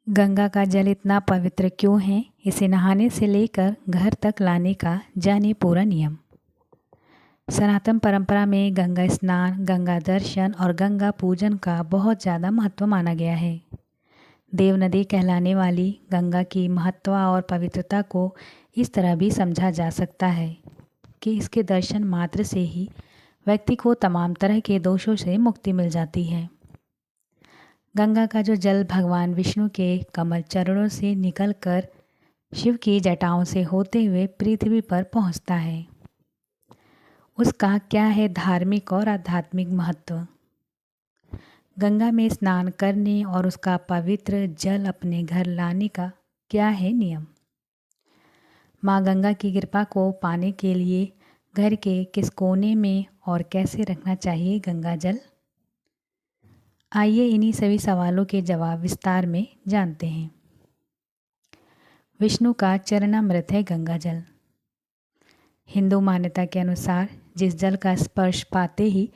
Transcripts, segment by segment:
गंगा का जल इतना पवित्र क्यों है? इसे नहाने से लेकर घर तक लाने का जाने पूरा नियम। सनातन परंपरा में गंगा स्नान, गंगा दर्शन और गंगा पूजन का बहुत ज़्यादा महत्व माना गया है। देव नदी कहलाने वाली गंगा की महत्व और पवित्रता को इस तरह भी समझा जा सकता है कि इसके दर्शन मात्र से ही व्यक्ति को तमाम तरह के दोषों से मुक्ति मिल जाती है। गंगा का जो जल भगवान विष्णु के कमल चरणों से निकलकर शिव की जटाओं से होते हुए पृथ्वी पर पहुंचता है, उसका क्या है धार्मिक और आध्यात्मिक महत्व? गंगा में स्नान करने और उसका पवित्र जल अपने घर लाने का क्या है नियम? माँ गंगा की कृपा को पाने के लिए घर के किस कोने में और कैसे रखना चाहिए गंगा जल? आइए इन्हीं सभी सवालों के जवाब विस्तार में जानते हैं। विष्णु का चरणामृत है गंगा जल। हिंदू मान्यता के अनुसार जिस जल का स्पर्श पाते ही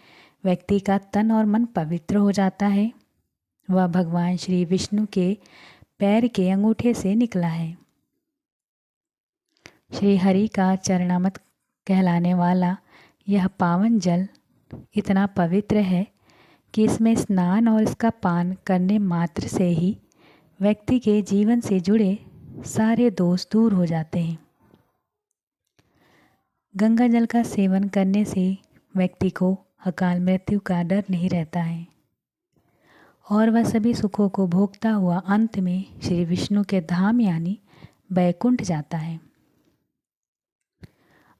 व्यक्ति का तन और मन पवित्र हो जाता है, वह भगवान श्री विष्णु के पैर के अंगूठे से निकला है। श्री हरि का चरणामृत कहलाने वाला यह पावन जल इतना पवित्र है कि इसमें स्नान और इसका पान करने मात्र से ही व्यक्ति के जीवन से जुड़े सारे दोष दूर हो जाते हैं। गंगा जल का सेवन करने से व्यक्ति को अकाल मृत्यु का डर नहीं रहता है और वह सभी सुखों को भोगता हुआ अंत में श्री विष्णु के धाम यानी बैकुंठ जाता है।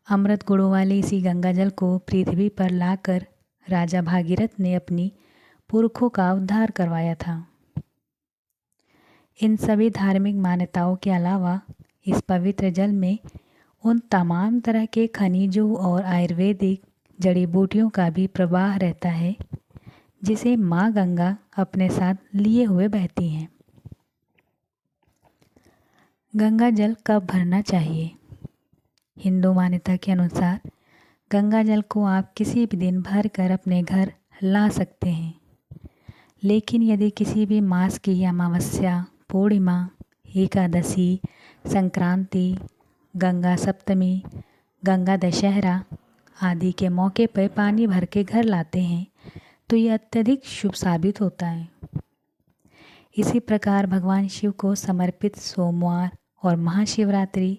अमृत गुणों वाले इसी गंगा जल को पृथ्वी पर लाकर राजा भागीरथ ने अपनी पुरखों का उद्धार करवाया था। इन सभी धार्मिक मान्यताओं के अलावा इस पवित्र जल में उन तमाम तरह के खनिजों और आयुर्वेदिक जड़ी बूटियों का भी प्रवाह रहता है जिसे माँ गंगा अपने साथ लिए हुए बहती हैं। गंगा जल कब भरना चाहिए? हिंदू मान्यता के अनुसार गंगा जल को आप किसी भी दिन भर कर अपने घर ला सकते हैं, लेकिन यदि किसी भी मास की अमावस्या, पूर्णिमा, एकादशी, संक्रांति, गंगा सप्तमी, गंगा दशहरा आदि के मौके पर पानी भर के घर लाते हैं तो यह अत्यधिक शुभ साबित होता है। इसी प्रकार भगवान शिव को समर्पित सोमवार और महाशिवरात्रि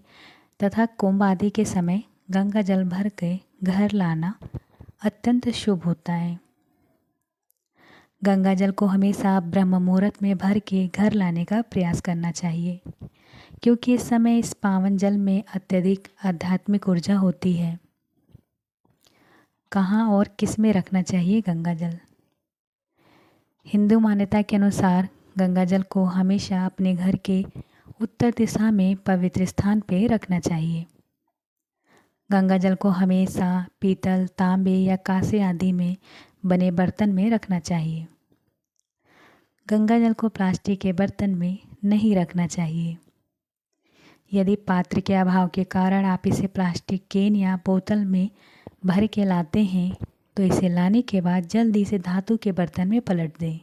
तथा कुंभ आदि के समय गंगा जल भर के घर लाना अत्यंत शुभ होता है। गंगा जल को हमेशा ब्रह्म मुहूर्त में भर के घर लाने का प्रयास करना चाहिए, क्योंकि इस समय इस पावन जल में अत्यधिक आध्यात्मिक ऊर्जा होती है। कहाँ और किस में रखना चाहिए गंगा जल? हिंदू मान्यता के अनुसार गंगा जल को हमेशा अपने घर के उत्तर दिशा में पवित्र स्थान पे रखना चाहिए। गंगा जल को हमेशा पीतल, तांबे या कांसे आदि में बने बर्तन में रखना चाहिए। गंगा जल को प्लास्टिक के बर्तन में नहीं रखना चाहिए। यदि पात्र के अभाव के कारण आप इसे प्लास्टिक केन या बोतल में भर के लाते हैं तो इसे लाने के बाद जल्दी से धातु के बर्तन में पलट दें।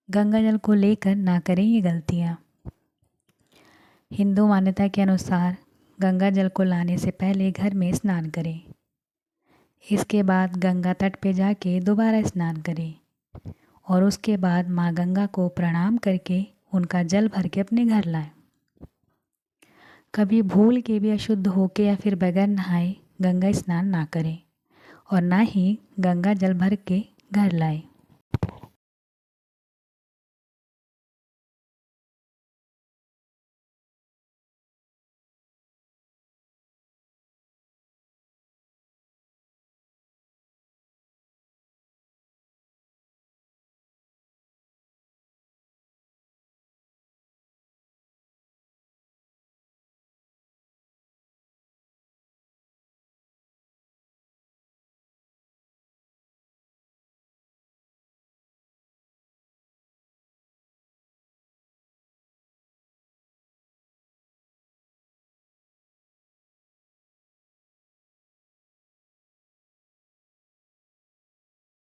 गंगा जल को लेकर ना करें ये गलतियाँ। हिंदू मान्यता के अनुसार गंगा जल को लाने से पहले घर में स्नान करें। इसके बाद गंगा तट पे जाके दोबारा स्नान करें और उसके बाद माँ गंगा को प्रणाम करके उनका जल भर के अपने घर लाएं। कभी भूल के भी अशुद्ध होके या फिर बगैर नहाए गंगा स्नान ना करें और ना ही गंगा जल भर के घर लाएं।